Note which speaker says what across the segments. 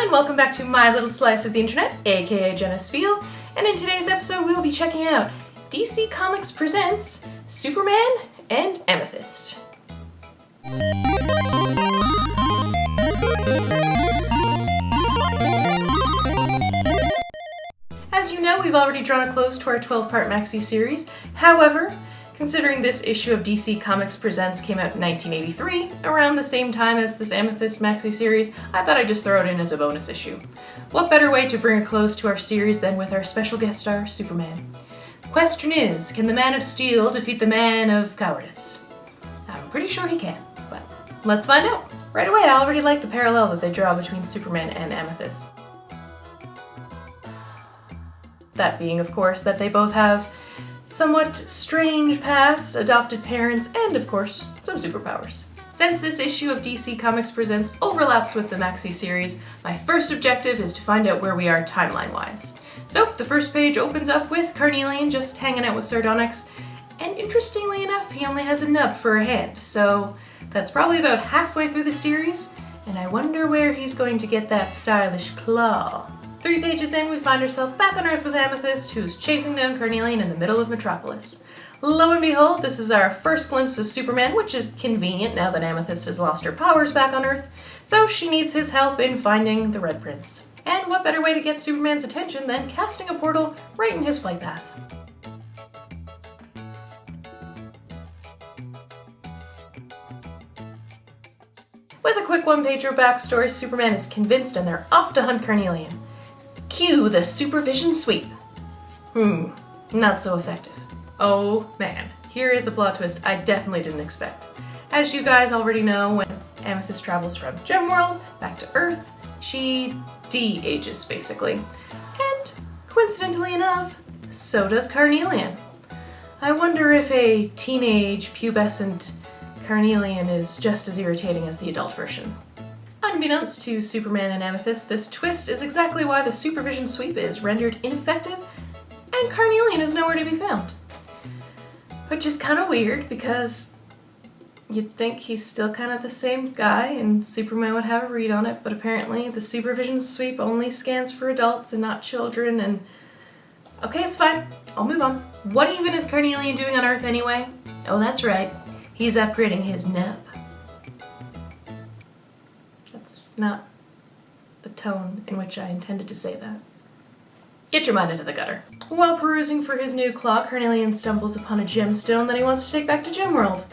Speaker 1: and welcome back to my little slice of the internet, aka Jenna Spiel, and in today's episode we'll be checking out DC Comics presents Superman and Amethyst. As you know, we've already drawn a close to our 12-part Maxi Series. However, considering this issue of DC Comics Presents came out in 1983, around the same time as this Amethyst Maxi Series, I thought I'd just throw it in as a bonus issue. What better way to bring a close to our series than with our special guest star, Superman? The question is, can the Man of Steel defeat the Man of Cowardice? I'm pretty sure he can, but let's find out. Right away, I already like the parallel that they draw between Superman and Amethyst. That being, of course, that they both have somewhat strange pasts, adopted parents, and, of course, some superpowers. Since this issue of DC Comics Presents overlaps with the Maxi Series, my first objective is to find out where we are timeline-wise. So, the first page opens up with Carnelian just hanging out with Sardonyx, and interestingly enough, he only has a nub for a hand, so that's probably about halfway through the series, and I wonder where he's going to get that stylish claw. 3 pages in, we find ourselves back on Earth with Amethyst, who's chasing down Carnelian in the middle of Metropolis. Lo and behold, this is our first glimpse of Superman, which is convenient now that Amethyst has lost her powers back on Earth, so she needs his help in finding the Red Prince. And what better way to get Superman's attention than casting a portal right in his flight path? With a quick one-pager backstory, Superman is convinced and they're off to hunt Carnelian. Cue the supervision sweep. Not so effective. Oh man, here is a plot twist I definitely didn't expect. As you guys already know, when Amethyst travels from Gemworld back to Earth, she de-ages basically. And coincidentally enough, so does Carnelian. I wonder if a teenage pubescent Carnelian is just as irritating as the adult version. Unbeknownst to Superman and Amethyst, this twist is exactly why the supervision sweep is rendered ineffective and Carnelian is nowhere to be found. Which is kind of weird because you'd think he's still kind of the same guy and Superman would have a read on it, but apparently the supervision sweep only scans for adults and not children, and okay, it's fine. I'll move on. What even is Carnelian doing on Earth anyway? Oh, that's right. He's upgrading his nub. That's not the tone in which I intended to say that. Get your mind into the gutter. While perusing for his new claw, Carnelian stumbles upon a gemstone that he wants to take back to Gemworld.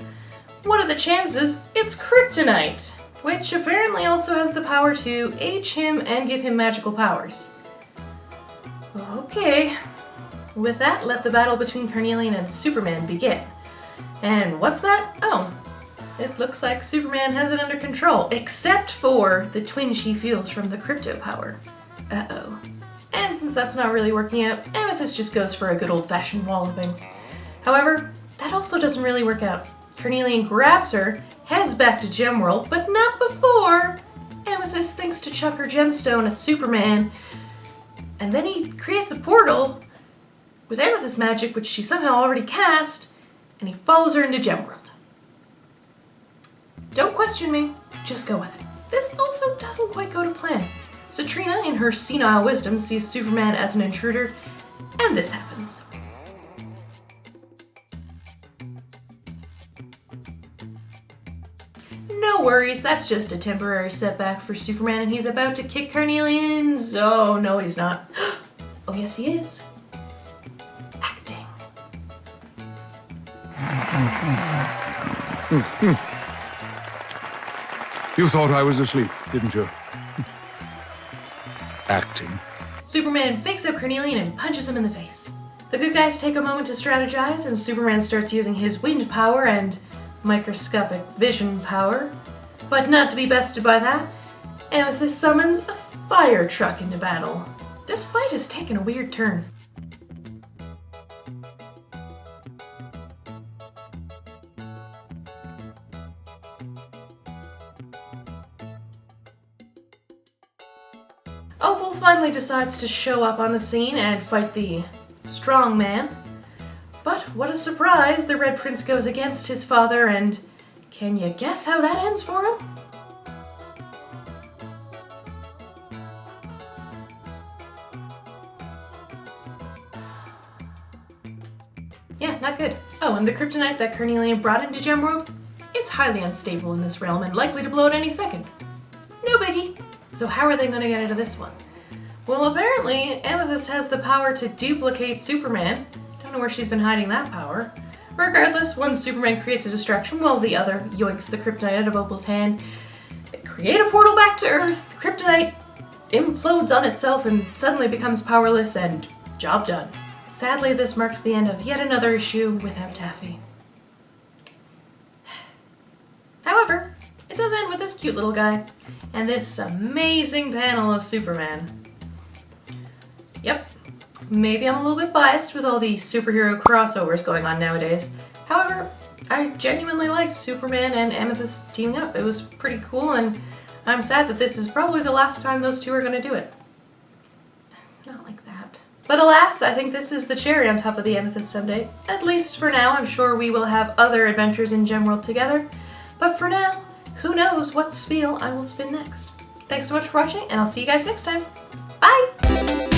Speaker 1: What are the chances it's kryptonite, which apparently also has the power to age him and give him magical powers. Okay, with that, let the battle between Carnelian and Superman begin. And what's that? Oh, it looks like Superman has it under control, except for the twinge he feels from the crypto power. Uh-oh. And since that's not really working out, Amethyst just goes for a good old-fashioned walloping. However, that also doesn't really work out. Carnelian grabs her, heads back to Gemworld, but not before Amethyst thinks to chuck her gemstone at Superman, and then he creates a portal with Amethyst magic, which she somehow already cast, and he follows her into Gemworld. Don't question me, just go with it. This also doesn't quite go to plan. Satrina, in her senile wisdom, sees Superman as an intruder, and this happens. No worries, that's just a temporary setback for Superman, and he's about to kick Carnelian's... Oh, no, he's not. Oh, yes, he is. Acting.
Speaker 2: You thought I was asleep, didn't you? Acting.
Speaker 1: Superman fakes out Carnelian and punches him in the face. The good guys take a moment to strategize, and Superman starts using his wind power and microscopic vision power. But not to be bested by that, Amethyst summons a fire truck into battle. This fight has taken a weird turn. Opal finally decides to show up on the scene and fight the strong man. But what a surprise, the Red Prince goes against his father, and can you guess how that ends for him? Yeah, not good. Oh, and the kryptonite that Carnelian brought into Gemworld? It's highly unstable in this realm and likely to blow at any second. No biggie. So how are they going to get out of this one? Well, apparently Amethyst has the power to duplicate Superman. Don't know where she's been hiding that power. Regardless, one Superman creates a distraction while the other yoinks the kryptonite out of Opal's hand. They create a portal back to Earth, the kryptonite implodes on itself and suddenly becomes powerless, and job done. Sadly, this marks the end of yet another issue without Taffy. However, it does end with this cute little guy and this amazing panel of Superman. Yep, maybe I'm a little bit biased with all the superhero crossovers going on nowadays. However, I genuinely liked Superman and Amethyst teaming up. It was pretty cool, and I'm sad that this is probably the last time those two are going to do it. Not like that. But alas, I think this is the cherry on top of the Amethyst sundae. At least for now. I'm sure we will have other adventures in Gemworld together. But for now, who knows what spiel I will spin next. Thanks so much for watching, and I'll see you guys next time. Bye!